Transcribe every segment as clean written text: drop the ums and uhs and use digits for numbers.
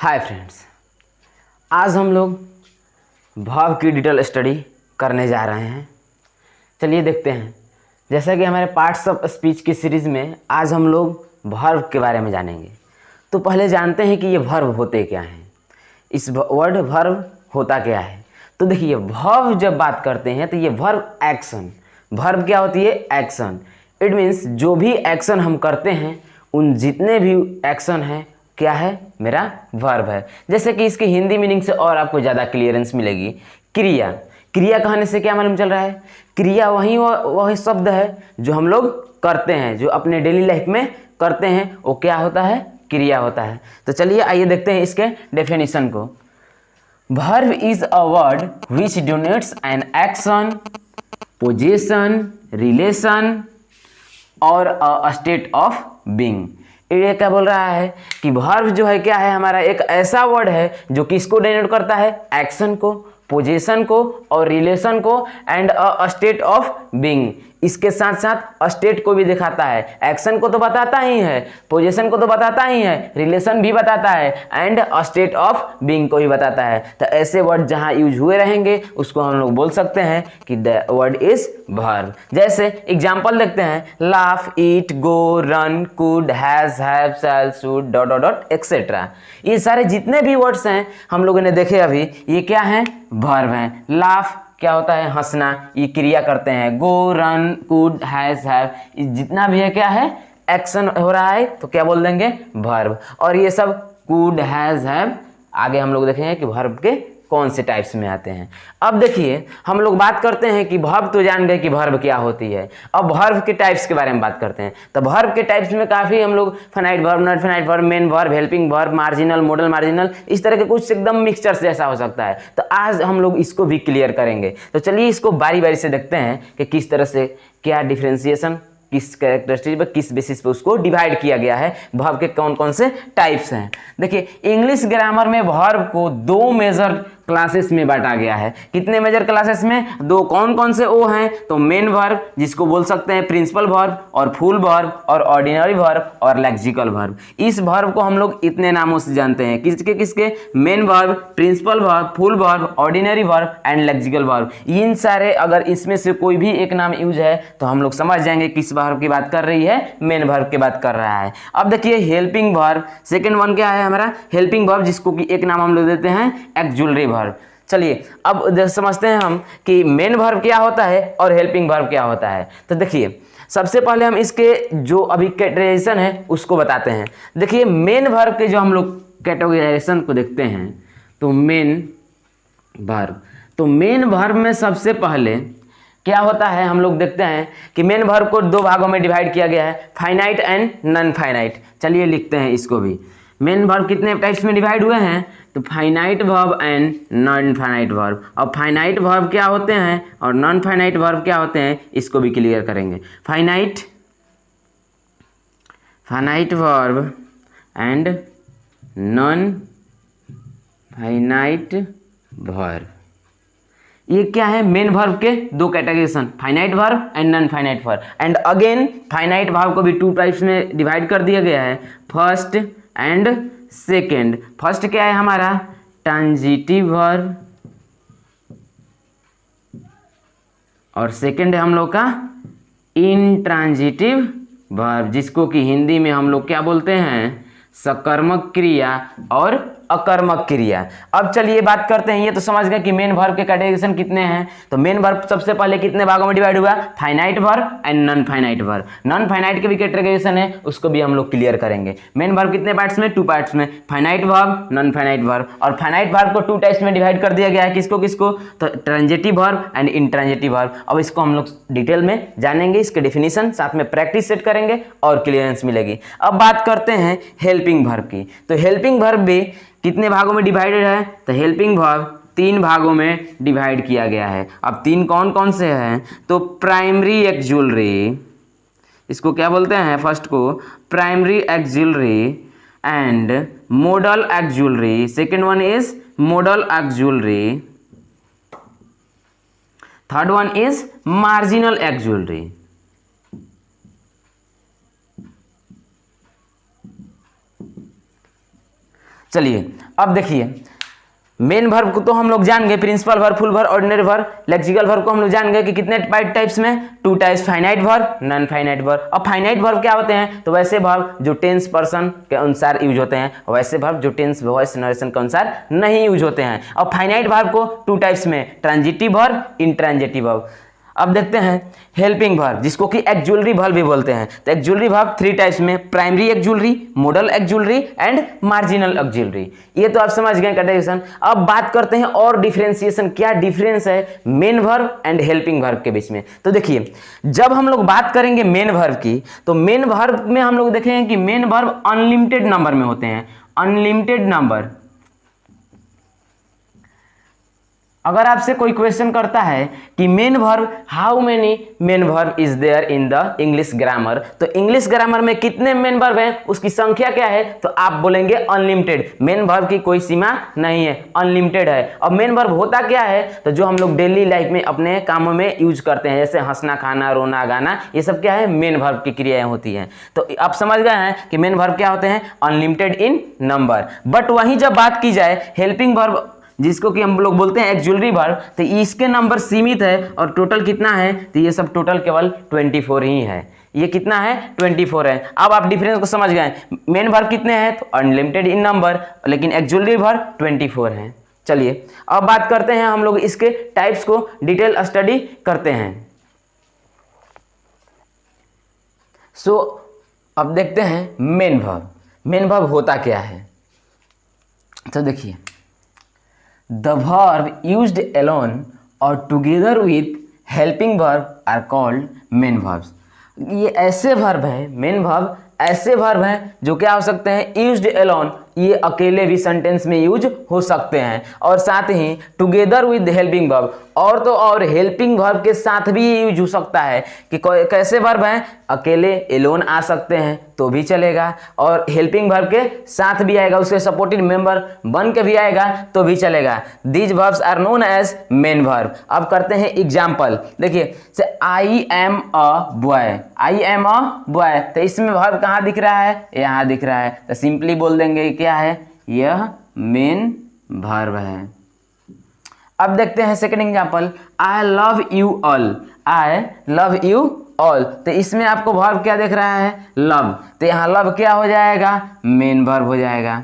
Hi friends, आज हम लोग वर्ब की डिटेल स्टडी करने जा रहे हैं। चलिए देखते हैं। जैसा कि हमारे पार्ट्स ऑफ स्पीच की सीरीज़ में आज हम लोग वर्ब के बारे में जानेंगे। तो पहले जानते हैं कि ये वर्ब होते क्या हैं, इस वर्ड वर्ब होता क्या है। तो देखिए, वर्ब जब बात करते हैं तो ये वर्ब एक्शन, वर्ब क्या होती है? एक्शन। इट मीन्स जो भी एक्शन हम करते हैं उन जितने भी एक्शन हैं क्या है? मेरा वर्ब है। जैसे कि इसकी हिंदी मीनिंग से और आपको ज़्यादा क्लियरेंस मिलेगी। क्रिया, क्रिया कहने से क्या मालूम चल रहा है? क्रिया वही शब्द है जो हम लोग करते हैं, जो अपने डेली लाइफ में करते हैं, वो क्या होता है? क्रिया होता है। तो चलिए आइए देखते हैं इसके डेफिनेशन को। Verb is a word which denotes an action, position, relation और अ स्टेट ऑफ बीइंग। ये क्या बोल रहा है कि वर्ब जो है क्या है? हमारा एक ऐसा वर्ड है जो किसको डिनोट करता है? एक्शन को, पोजीशन को और रिलेशन को and a state of being. इसके साथ साथ स्टेट को भी दिखाता है। एक्शन को तो बताता ही है, पोजीशन को तो बताता ही है, रिलेशन भी बताता है एंड स्टेट ऑफ बीइंग को भी बताता है। तो ऐसे वर्ड जहां यूज हुए रहेंगे उसको हम लोग बोल सकते हैं कि द वर्ड इज वर्ब। जैसे एग्जांपल देखते हैं, laugh, eat, go, run, could, has, have, shall, should, dot dot dot etcetera. ये सारे जितने भी वर्ड्स हैं हम लोगों ने देखे अभी, ये क्या हैं? वर्ब हैं। लाफ क्या होता है? हंसना, ये क्रिया करते हैं। गो, रन, कुड, हैज, हैव, जितना भी है क्या है? एक्शन हो रहा है, तो क्या बोल देंगे? वर्ब। और ये सब कुड, हैज, हैव आगे हम लोग देखेंगे कि वर्ब के कौन से टाइप्स में आते हैं। अब देखिए, हम लोग बात करते हैं कि वर्ब तो जान गए कि वर्ब क्या होती है। अब वर्ब के टाइप्स के बारे में बात करते हैं। तो वर्ब के टाइप्स में काफ़ी हम लोग finite verb, not finite verb, main verb, helping verb, marginal, model marginal, इस तरह के कुछ एकदम मिक्सचर्स जैसा हो सकता है। तो आज हम लोग इसको भी क्लियर करेंगे। तो चलिए इसको बारी बारी से देखते हैं कि किस तरह से क्या डिफ्रेंसिएशन, किस कैरेक्टरिस्टिक पर, किस बेसिस पे उसको डिवाइड किया गया है, वर्ब के कौन कौन से टाइप्स हैं। देखिए, इंग्लिश ग्रामर में वर्ब को दो मेजर क्लासेस में बांटा गया है। कितने मेजर क्लासेस में? दो। कौन कौन से वो हैं? तो मेन वर्ब, जिसको बोल सकते हैं प्रिंसिपल वर्ब, और फुल वर्ब, और ऑर्डिनरी वर्ब, और लेक्सिकल वर्ब। इस वर्ब को हम लोग इतने नामों से जानते हैं। किसके किसके? Main verb, principal verb, full verb, ordinary verb and lexical verb. इन सारे अगर इसमें से कोई भी एक नाम यूज है तो हम लोग समझ जाएंगे किस वर्ब की बात कर रही है, मेन वर्ब की बात कर रहा है। अब देखिए, हेल्पिंग वर्ब, सेकंड वन क्या है हमारा? हेल्पिंग वर्ब, जिसको कि एक नाम हम लोग देते हैं एक्सुलरी वर्ब। चलिए अब समझते हैं हम कि मेन वर्ब क्या होता है और हेल्पिंग वर्ब क्या होता है। तो देखिए, सबसे पहले हम इसके जो अभी कैटेगराइजेशन है उसको बताते हैं। देखिए, मेन वर्ब के जो हम लोग कैटेगराइजेशन को देखते हैं, तो मेन वर्ब, तो मेन वर्ब में सबसे पहले क्या होता है हम लोग देखते हैं कि मेन वर्ब को दो भागों में डिवाइड किया गया है, फाइनाइट एंड नॉन फाइनाइट। चलिए लिखते हैं इसको भी। मेन वर्ब कितने टाइप्स में डिवाइड हुए हैं? तो finite verb and non finite verb. और फाइनाइट वर्ब क्या होते हैं और नॉन फाइनाइट वर्ब क्या होते हैं, इसको भी क्लियर करेंगे। Finite verb and non finite verb, ये क्या है? मेन वर्ब के दो categorisation, finite verb and non finite verb. And again finite verb को भी टू टाइप्स में डिवाइड कर दिया गया है, फर्स्ट एंड सेकंड। फर्स्ट क्या है हमारा? ट्रांजिटिव वर्ब, और सेकंड है हम लोग का इंट्रांजिटिव वर्ब, जिसको कि हिंदी में हम लोग क्या बोलते हैं? सकर्मक क्रिया और अकर्मक क्रिया। अब चलिए बात करते हैं, ये तो समझ गए कि मेन वर्ब के कैटेगराइजेशन कितने हैं। तो मेन वर्ब सबसे पहले कितने भागों में डिवाइड हुआ? Finite verb and non finite verb. Non finite के भी कैटेगराइजेशन है, उसको भी हम लोग क्लियर करेंगे। मेन वर्ब कितने पार्ट्स में? टू पार्ट्स में, finite verb, non finite verb. और फाइनाइट वर्ब को टू टाइप्स में डिवाइड कर दिया गया है, किसको किसको? तो transitive verb and intransitive verb. अब इसको हम लोग डिटेल में जानेंगे, इसके डेफिनेशन, साथ में प्रैक्टिस सेट करेंगे और क्लियरेंस मिलेगी। अब बात करते हैं हेल्पिंग वर्ब की। तो हेल्पिंग वर्ब भी कितने भागों में डिवाइडेड है? तो हेल्पिंग वर्ब तीन भागों में डिवाइड किया गया है। अब तीन कौन कौन से हैं? तो प्राइमरी एक्सुलरी, इसको क्या बोलते हैं? फर्स्ट को primary auxiliary and modal auxiliary, second one is modal auxiliary, third one is marginal auxiliary. चलिए अब देखिए, मेन वर्ब को तो हम लोग जान गए, principal verb, full verb, ordinary verb. Lexical verb को हम लोग जान गए कि कितने टाइप्स में, 2 types, finite verb, non finite verb. अब फाइनाइट वर्ब क्या होते हैं, तो वैसे वर्ब जो टेंस पर्सन के अनुसार यूज होते हैं, वैसे वर्ब जो टेंस वॉइस नरेशन के अनुसार नहीं यूज होते हैं। अब फाइनाइट वर्ब को 2 टाइप्स में, ट्रांजिटिव वर्ब, इंट्रांजिटिव वर्ब। अब देखते हैं हेल्पिंग वर्ब, जिसको कि एक्जुलरी वर्ब भी बोलते हैं। तो एक्जुलरी वर्ब 3 टाइप्स में, primary auxiliary, model auxiliary and marginal auxiliary. ये तो आप समझ गए कैटेगराइजेशन। अब बात करते हैं और डिफरेंशिएशन, क्या डिफरेंस है main verb and helping verb के बीच में। तो देखिए, जब हम लोग बात करेंगे मेन वर्ब की, तो मेन वर्ब में हम लोग देखेंगे कि मेन वर्ब अनलिमिटेड नंबर में होते हैं, अनलिमिटेड नंबर। अगर आपसे कोई क्वेश्चन करता है कि main verb, how many main verb is there in the English grammar, तो इंग्लिश ग्रामर में कितने मेन वर्ब हैं, उसकी संख्या क्या है, तो आप बोलेंगे अनलिमिटेड। मेन वर्ब की कोई सीमा नहीं है, अनलिमिटेड है। अब मेन वर्ब होता क्या है, तो जो हम लोग डेली लाइफ में अपने कामों में यूज करते हैं, जैसे हंसना, खाना, रोना, गाना, ये सब क्या है, मेन वर्ब की क्रियाएं होती हैं। तो आप समझ गए हैं कि मेन वर्ब क्या होते हैं, अनलिमिटेड इन नंबर। बट वहीं जब बात की जाए हेल्पिंग वर्ब, जिसको कि हम लोग बोलते हैं एक्जुलरी वर्ब, तो इसके नंबर सीमित है और टोटल कितना है, तो ये सब टोटल केवल 24 ही है। ये कितना है, 24 है। अब आप डिफरेंस को समझ गए, मेन वर्ब कितने हैं, तो अनलिमिटेड इन नंबर, लेकिन एक्जुलरी वर्ब 24 है। चलिए अब बात करते हैं, हम लोग इसके टाइप्स को डिटेल स्टडी करते हैं। सो अब देखते हैं मेन वर्ब। मेन वर्ब होता क्या है, तो देखिए, the verb used alone or together with helping verb are called main verbs। ये ऐसे वर्ब है, मेन वर्ब ऐसे वर्ब हैं जो क्या हो सकते हैं, यूज्ड अलोन, ये अकेले भी सेंटेंस में यूज हो सकते हैं, और साथ ही टुगेदर विद हेल्पिंग वर्ब, और तो और हेल्पिंग वर्ब के साथ भी यूज हो सकता है। कि कैसे वर्ब हैं, अकेले एलोन आ सकते हैं तो भी चलेगा, और हेल्पिंग वर्ब के साथ भी आएगा, उसके सपोर्टिव मेंबर बन के भी आएगा तो भी चलेगा। These verbs are known as main verb. अब करते हैं एग्जाम्पल। देखिए, say I am a boy, I am a boy, तो इसमें वर्ब कहाँ दिख रहा है, यहाँ दिख रहा है, तो सिंपली बोल देंगे क्या है, यह मेन वर्ब है। अब देखते हैं second example, I love you all, I love you all, तो इसमें आपको वर्ब क्या दिख रहा है, लव, तो यहाँ लव क्या हो जाएगा, मेन वर्ब हो जाएगा।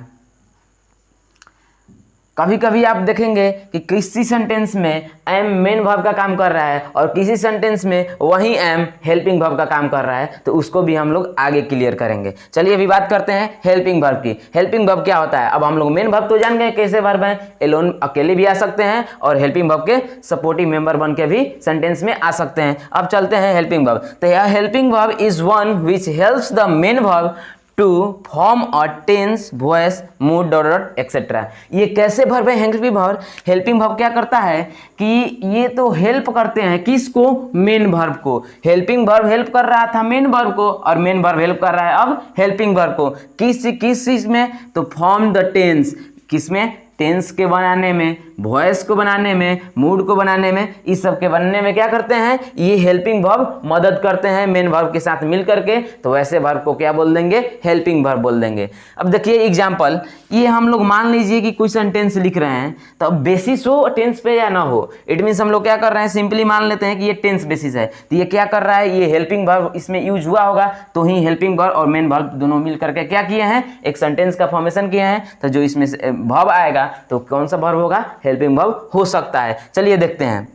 कभी कभी आप देखेंगे कि किसी सेंटेंस में एम मेन वर्ब का काम कर रहा है और किसी सेंटेंस में वही एम हेल्पिंग वर्ब का काम कर रहा है, तो उसको भी हम लोग आगे क्लियर करेंगे। चलिए अभी बात करते हैं हेल्पिंग वर्ब की। हेल्पिंग वर्ब क्या होता है, अब हम लोग मेन वर्ब तो जान गए कैसे वर्ब हैं, एलोन अकेले भी आ सकते हैं और हेल्पिंग वर्ब के सपोर्टिव मेंबर बन के भी सेंटेंस में आ सकते हैं। अब चलते हैं हेल्पिंग वर्ब। तो यह helping verb is one which helps the main verb to form a tense, voice, mood, dot etcetera. ये कैसे वर्ब है हेल्पिंग वर्ब, हेल्पिंग वर्ब क्या करता है कि ये तो हेल्प करते हैं किसको, मेन वर्ब को। हेल्पिंग वर्ब हेल्प कर रहा था मेन वर्ब को और मेन वर्ब हेल्प कर रहा है अब हेल्पिंग वर्ब को। किस चीज में, तो फॉर्म द टेंस, किसमें, टेंस के बनाने में, वॉइस को बनाने में, मूड को बनाने में, इस सब के बनने में क्या करते हैं, ये हेल्पिंग वर्ब मदद करते हैं मेन वर्ब के साथ मिल करके, तो वैसे वर्ब को क्या बोल देंगे, हेल्पिंग वर्ब बोल देंगे। अब देखिए एग्जांपल, ये हम लोग मान लीजिए कि कोई सेंटेंस लिख रहे हैं, तो अब बेसिस हो टेंस पे या ना हो, इट मीन्स हम लोग क्या कर रहे हैं, सिंपली मान लेते हैं कि ये टेंस बेसिस है, तो ये क्या कर रहा है, ये हेल्पिंग वर्ब इसमें यूज हुआ होगा, तो ही हेल्पिंग वर्ब और मेन वर्ब दोनों मिल करके क्या किए हैं, एक सेंटेंस का फॉर्मेशन किए हैं। तो जो इसमें वर्ब आएगा तो कौन सा वर्ब होगा, हेल्पिंग वर्ब हो सकता है। चलिए देखते हैं,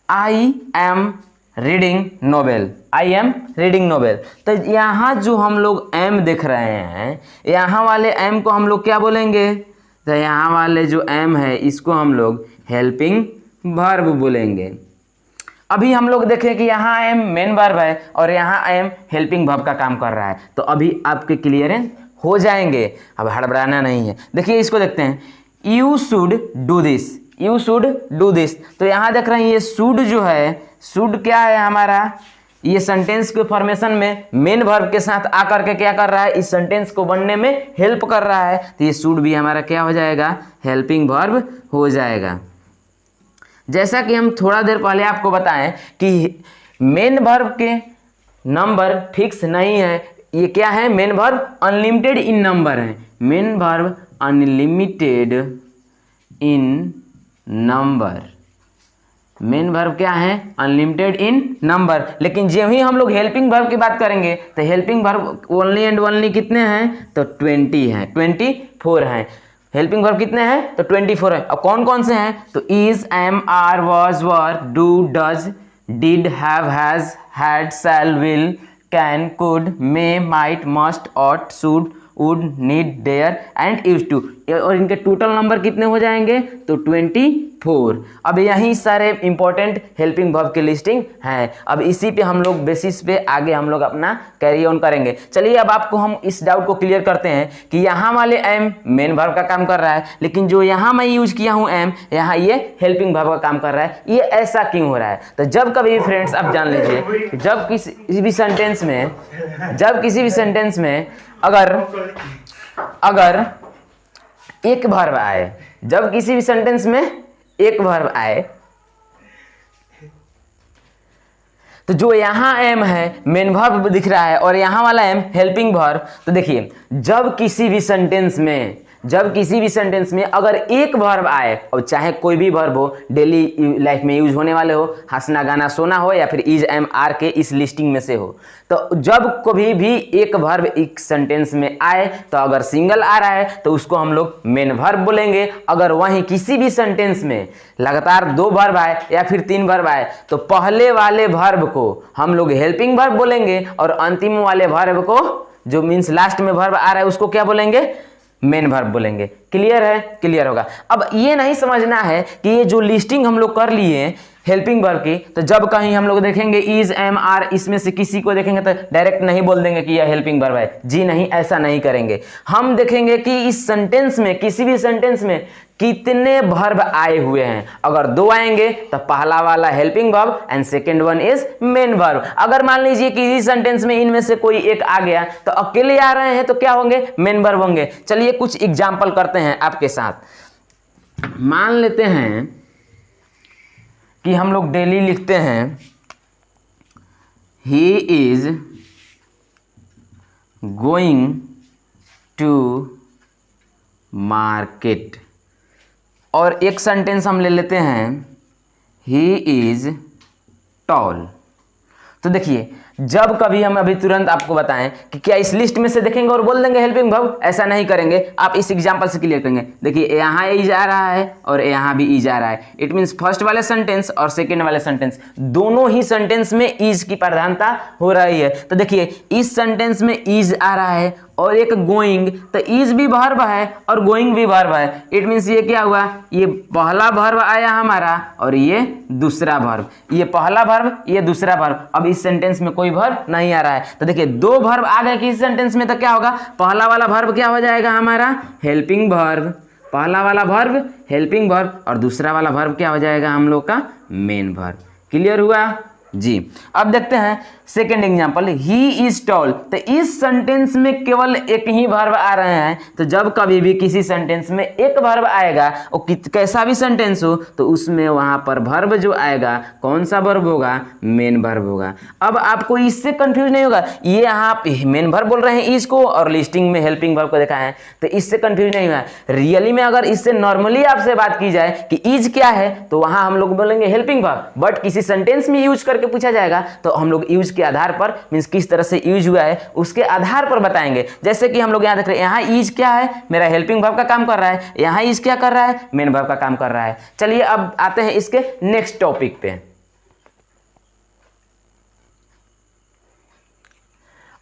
I am reading novel, I am reading novel, तो यहाँ जो हम लोग एम देख रहे हैं, यहाँ वाले एम को हम लोग क्या बोलेंगे, तो यहाँ वाले जो एम है इसको हम लोग हेल्पिंग वर्ब बोलेंगे। अभी हम लोग देखें कि यहाँ एम मेन वर्ब है और यहाँ एम हेल्पिंग वर्ब का काम कर रहा है, तो अभी आपके क्लियरेंस हो जाएंगे, अब हड़बड़ाना नहीं है। देखिए इसको देखते हैं, you should do this, you should do this, तो यहाँ देख रहे हैं ये शुड जो है, शुड क्या है हमारा, ये सेंटेंस के फॉर्मेशन में मेन वर्ब के साथ आकर के क्या कर रहा है, इस सेंटेंस को बनने में हेल्प कर रहा है, तो ये शुड भी हमारा क्या हो जाएगा, हेल्पिंग वर्ब हो जाएगा। जैसा कि हम थोड़ा देर पहले आपको बताएं कि मेन वर्ब के नंबर फिक्स नहीं है, ये क्या है, main verb unlimited in number है, main verb unlimited in number. Main verb क्या है? Unlimited in number. लेकिन जब ही हम लोग हेल्पिंग वर्ब की बात करेंगे तो helping verb only and only कितने हैं? तो 20 हैं, 24 हैं। हेल्पिंग वर्ब कितने हैं? तो 24 है। और कौन कौन से हैं? तो is, am, are, was, were, do, does, did, have, has, had, shall, will, can, could, may, might, must, ought, should, would, need, dare and use to. और इनके टोटल नंबर कितने हो जाएंगे? तो 24। अब यही सारे इंपॉर्टेंट हेल्पिंग वर्ब की लिस्टिंग है। अब इसी पे हम लोग बेसिस पे आगे हम लोग अपना कैरी ऑन करेंगे। चलिए अब आपको हम इस डाउट को क्लियर करते हैं कि यहाँ वाले एम मेन वर्ब का काम कर रहा है, लेकिन जो यहाँ मैं यूज किया हूँ एम, यहाँ ये हेल्पिंग वर्ब का काम कर रहा है। ये ऐसा क्यों हो रहा है? तो जब कभी फ्रेंड्स आप जान लीजिए, जब किसी भी सेंटेंस में अगर एक वर्ब आए, जब किसी भी सेंटेंस में एक वर्ब आए, तो जो यहां एम है मेन वर्ब दिख रहा है और यहां वाला एम हेल्पिंग वर्ब। तो देखिए जब किसी भी सेंटेंस में अगर एक वर्ब आए, और चाहे कोई भी वर्ब हो, डेली लाइफ में यूज होने वाले हो, हंसना, गाना, सोना हो, या फिर इज, एम, आर के इस लिस्टिंग में से हो, तो जब कभी भी एक वर्ब एक सेंटेंस में आए, तो अगर सिंगल आ रहा है तो उसको हम लोग मेन वर्ब बोलेंगे। अगर वहीं किसी भी सेंटेंस में लगातार 2 वर्ब आए या फिर 3 वर्ब आए, तो पहले वाले वर्ब को हम लोग हेल्पिंग वर्ब बोलेंगे और अंतिम वाले वर्ब को, जो मीन्स लास्ट में वर्ब आ रहा है, उसको क्या बोलेंगे? मेन वर्ब बोलेंगे। क्लियर है? क्लियर होगा। अब ये नहीं समझना है कि ये जो लिस्टिंग हम लोग कर लिए हेल्पिंग वर्ब की, तो जब कहीं हम लोग देखेंगे इज, एम, आर, इसमें से किसी को देखेंगे तो डायरेक्ट नहीं बोल देंगे कि यह हेल्पिंग वर्ब है। जी नहीं, ऐसा नहीं करेंगे। हम देखेंगे कि इस सेंटेंस में, किसी भी सेंटेंस में कितने वर्ब आए हुए हैं। अगर 2 आएंगे तो पहला वाला helping verb and second one is main verb. अगर मान लीजिए कि इस सेंटेंस में इनमें से कोई एक आ गया, तो अकेले आ रहे हैं तो क्या होंगे? मेन वर्ब होंगे। चलिए कुछ एग्जाम्पल करते हैं आपके साथ। मान लेते हैं कि हम लोग डेली लिखते हैं he is going to market, और एक सेंटेंस हम ले लेते हैं ही इज टॉल। तो देखिए जब कभी हम अभी तुरंत आपको बताएं कि क्या इस लिस्ट में से देखेंगे और बोल देंगे हेल्पिंग वर्ब, ऐसा नहीं करेंगे। आप इस एग्जांपल से क्लियर करेंगे। देखिए यहाँ इज आ रहा है और यहाँ भी इज आ रहा है। इट मीन्स फर्स्ट वाले सेंटेंस और सेकेंड वाले सेंटेंस, दोनों ही सेंटेंस में इज की प्रधानता हो रही है। तो देखिए इस सेंटेंस में इज आ रहा है और एक गोइंग, तो इज भी वर्ब है और गोइंग भी वर्ब है। इट मीन्स ये क्या हुआ? ये पहला वर्ब आया हमारा और ये दूसरा वर्ब, ये पहला वर्ब, ये दूसरा वर्ब। अब इस सेंटेंस में कोई वर्ब नहीं आ रहा है, तो देखिए 2 वर्ब आ गए किसी सेंटेंस में, तो क्या होगा? पहला वाला वर्ब क्या हो जाएगा हमारा? Helping verb. पहला वाला वर्ब हेल्पिंग वर्ब और दूसरा वाला वर्ब क्या हो जाएगा हम लोग का? Main verb. क्लियर हुआ जी? अब देखते हैं second example, he is tall. तो इस सेंटेंस में केवल एक ही वर्ब आ रहे हैं। तो जब कभी भी किसी सेंटेंस में एक वर्ब आएगा, और कैसा भी सेंटेंस हो, तो उसमें वहां पर वर्ब जो आएगा कौन सा वर्ब होगा? मेन वर्ब होगा। अब आपको इससे कंफ्यूज नहीं होगा, ये यहाँ मेन वर्ब बोल रहे हैं इज को और लिस्टिंग में हेल्पिंग वर्ब को देखा है, तो इससे कंफ्यूज नहीं हुआ। रियली में अगर इससे नॉर्मली आपसे बात की जाए कि इज क्या है, तो वहां हम लोग बोलेंगे हेल्पिंग वर्ब। बट किसी सेंटेंस में यूज करके पूछा जाएगा तो हम लोग यूज के आधार पर, मींस किस तरह से यूज हुआ है उसके आधार पर बताएंगे। जैसे कि हम लोग यहां देख रहे हैं, यहां इज क्या है? मेरा हेल्पिंग वर्ब का काम कर रहा है। यहां इज क्या कर रहा है? मेन वर्ब का काम कर रहा है। चलिए अब आते हैं इसके नेक्स्ट टॉपिक पे।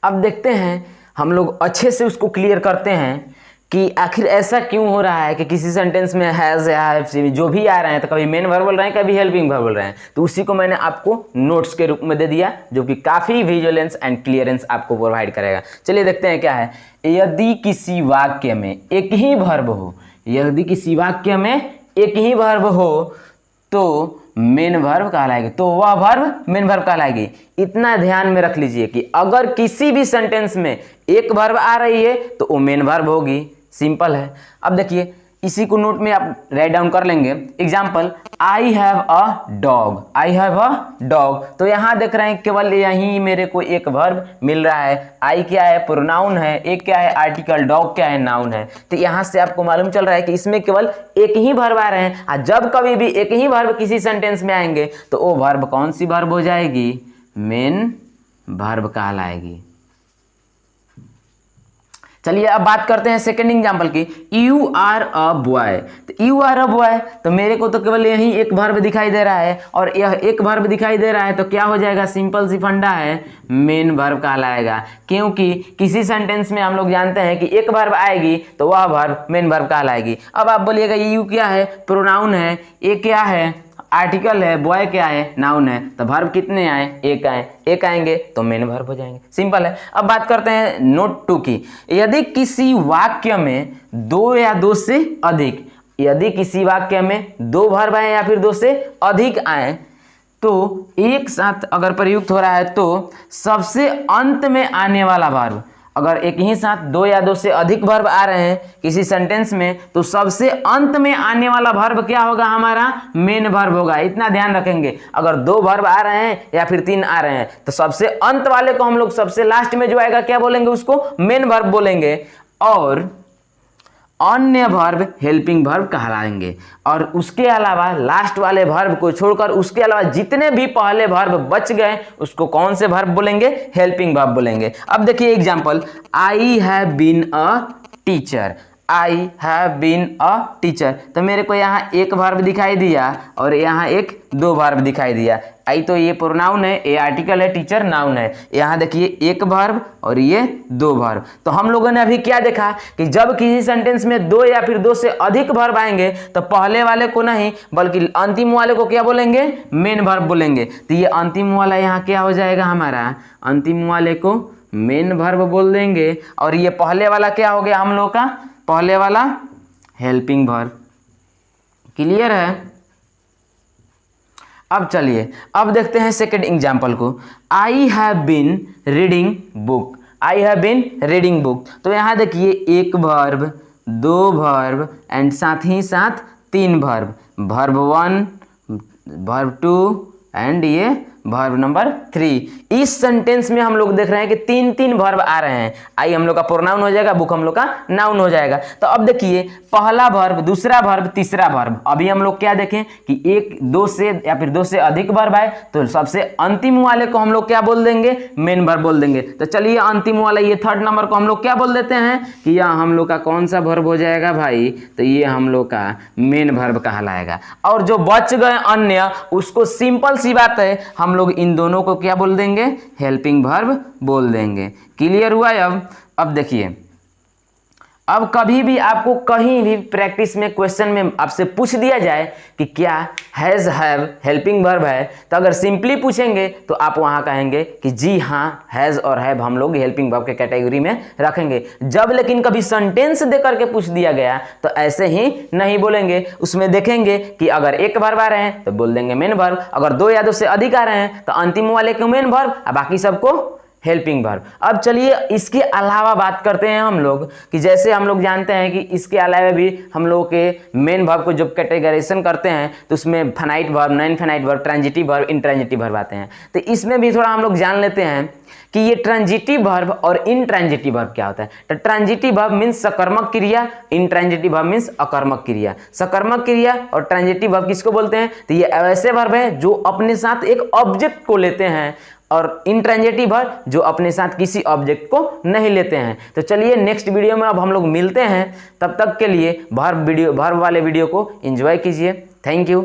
अब देखते हैं, हम लोग अच्छे से उसको क्लियर करते हैं कि आखिर ऐसा क्यों हो रहा है कि किसी सेंटेंस में हैज या जो भी आ रहे हैं, तो कभी मेन वर्ब बोल रहे हैं, कभी हेल्पिंग वर्ब बोल रहे हैं। तो उसी को मैंने आपको नोट्स के रूप में दे दिया, जो कि काफ़ी विजुअलेंस एंड क्लियरेंस आपको प्रोवाइड करेगा। चलिए देखते हैं क्या है। यदि किसी वाक्य में एक ही वर्ब हो, यदि किसी वाक्य में एक ही वर्ब हो तो मेन वर्ब कहलाएगी, तो वह वर्ब मेन वर्ब कहलाएगी। इतना ध्यान में रख लीजिए कि अगर किसी भी सेंटेंस में एक वर्ब आ रही है तो वो मेन वर्ब होगी। सिंपल है। अब देखिए इसी को नोट में आप राइट डाउन कर लेंगे। Example, I have a dog, I have a dog. तो यहाँ देख रहे हैं केवल यहीं मेरे को एक वर्ब मिल रहा है। आई क्या है, प्रोनाउन है, एक क्या है आर्टिकल, डॉग क्या है, नाउन है। तो यहाँ से आपको मालूम चल रहा है कि इसमें केवल एक ही वर्ब आ रहे हैं। और जब कभी भी एक ही वर्ब किसी सेंटेंस में आएंगे तो वो वर्ब कौन सी वर्ब हो जाएगी, मेन वर्ब कहलाएगी। चलिए अब बात करते हैं सेकंड एग्जांपल की। यू आर अ बॉय, तो यू आर अ बॉय, तो मेरे को तो केवल यही एक वर्ब दिखाई दे रहा है और यह एक वर्ब दिखाई दे रहा है, तो क्या हो जाएगा, सिंपल सी फंडा है, मेन वर्ब कहलाएगा। क्योंकि किसी सेंटेंस में हम लोग जानते हैं कि एक वर्ब आएगी तो वह वर्ब मेन वर्ब कहलाएगी। अब आप बोलिएगा यू क्या है, प्रोनाउन है, ए क्या है, आर्टिकल है, बॉय क्या है, नाउन है। तो वर्ब कितने आए, एक आए, एक आएंगे तो मेन वर्ब हो जाएंगे, सिंपल है। अब बात करते हैं नोट 2 की। यदि किसी वाक्य में दो या दो से अधिक, यदि किसी वाक्य में दो वर्ब आए या फिर दो से अधिक आए तो एक साथ अगर प्रयुक्त हो रहा है तो सबसे अंत में आने वाला वर्ब, अगर एक ही साथ दो या दो से अधिक वर्ब आ रहे हैं किसी सेंटेंस में तो सबसे अंत में आने वाला वर्ब क्या होगा, हमारा मेन वर्ब होगा। इतना ध्यान रखेंगे, अगर दो वर्ब आ रहे हैं या फिर तीन आ रहे हैं तो सबसे अंत वाले को हम लोग सबसे लास्ट में जो आएगा क्या बोलेंगे, उसको मेन वर्ब बोलेंगे। और अन्य वर्ब हेल्पिंग वर्ब कहलाएंगे। और उसके अलावा लास्ट वाले वर्ब को छोड़कर उसके अलावा जितने भी पहले वर्ब बच गए उसको कौन से वर्ब बोलेंगे, हेल्पिंग वर्ब बोलेंगे। अब देखिए example, I have been a teacher, I have been a teacher, तो मेरे को यहाँ एक वर्ब दिखाई दिया और यहाँ एक दो वर्ब दिखाई दिया। आई तो ये प्रोनाउन है, ए आर्टिकल है, टीचर नाउन है। यहाँ देखिए एक वर्ब और ये दो वर्ब। तो हम लोगों ने अभी क्या देखा कि जब किसी सेंटेंस में दो या फिर दो से अधिक वर्ब आएंगे तो पहले वाले को नहीं बल्कि अंतिम वाले को क्या बोलेंगे, मेन वर्ब बोलेंगे। तो ये अंतिम वाला यहाँ क्या हो जाएगा, हमारा अंतिम वाले को मेन वर्ब बोल देंगे और ये पहले वाला क्या हो गया हम लोग का, पहले वाला हेल्पिंग वर्ब। क्लियर है। अब चलिए अब देखते हैं सेकंड एग्जांपल को। I have been reading book, I have been reading book, तो यहाँ देखिए एक वर्ब, दो वर्ब एंड साथ ही साथ तीन वर्ब, वर्ब 1, वर्ब 2 एंड ये वर्ब नंबर 3। इस सेंटेंस में हम लोग देख रहे हैं कि तीन तीन वर्ब आ रहे हैं। आई हम लोग का प्रोनाउन हो जाएगा, बुक हम लोग का नाउन हो जाएगा। तो अब देखिए पहला वर्ब, दूसरा वर्ब, तीसरा वर्ब। अभी हम लोग क्या देखें कि एक दो से या फिर दो से अधिक वर्ब आए तो सबसे अंतिम वाले को हम लोग क्या बोल देंगे, मेन वर्ब बोल देंगे। तो चलिए अंतिम वाला ये थर्ड नंबर को हम लोग क्या बोल देते हैं कि यह हम लोग का कौन सा वर्ब हो जाएगा भाई, तो ये हम लोग का मेन वर्ब कहलाएगा। और जो बच गए अन्य उसको सिंपल सी बात है, हम लोग इन दोनों को क्या बोल देंगे, हेल्पिंग वर्ब बोल देंगे। क्लियर हुआ। अब देखिए, अब कभी भी आपको कहीं भी प्रैक्टिस में क्वेश्चन में आपसे पूछ दिया जाए कि क्या हैज हैव हेल्पिंग वर्ब है, तो अगर सिंपली पूछेंगे तो आप वहां कहेंगे कि जी हाँ, हैज और हैव हम लोग हेल्पिंग वर्ब के कैटेगरी में रखेंगे। जब लेकिन कभी सेंटेंस देकर के पूछ दिया गया तो ऐसे ही नहीं बोलेंगे, उसमें देखेंगे कि अगर एक वर्ब आ रहे हैं तो बोल देंगे मेन वर्ब, अगर दो या दो से अधिक आ रहे हैं तो अंतिम वाले को मेन वर्ब और बाकी सबको हेल्पिंग वर्ब। अब चलिए इसके अलावा बात करते हैं हम लोग कि जैसे हम लोग जानते हैं कि इसके अलावा भी हम लोग के मेन वर्ब को जब कैटेगराइजेशन करते हैं तो उसमें finite verb, non finite verb, transitive verb, intransitive verb आते हैं। तो इसमें भी थोड़ा हम लोग जान लेते हैं कि ये ट्रांजिटिव वर्ब और इंट्रांजिटिव वर्ब क्या होता है। तो ट्रांजिटिव वर्ब मीन्स सकर्मक क्रिया, इंट्रांजिटिव वर्ब मीन्स अकर्मक क्रिया। सकर्मक क्रिया और ट्रांजिटिव वर्ब किसको बोलते हैं, तो ये ऐसे वर्ब हैं जो अपने साथ एक ऑब्जेक्ट को लेते हैं, और इंट्रांजिटिव वर्ब जो अपने साथ किसी ऑब्जेक्ट को नहीं लेते हैं। तो चलिए नेक्स्ट वीडियो में अब हम लोग मिलते हैं, तब तक के लिए वर्ब वाले वीडियो को एंजॉय कीजिए। Thank you.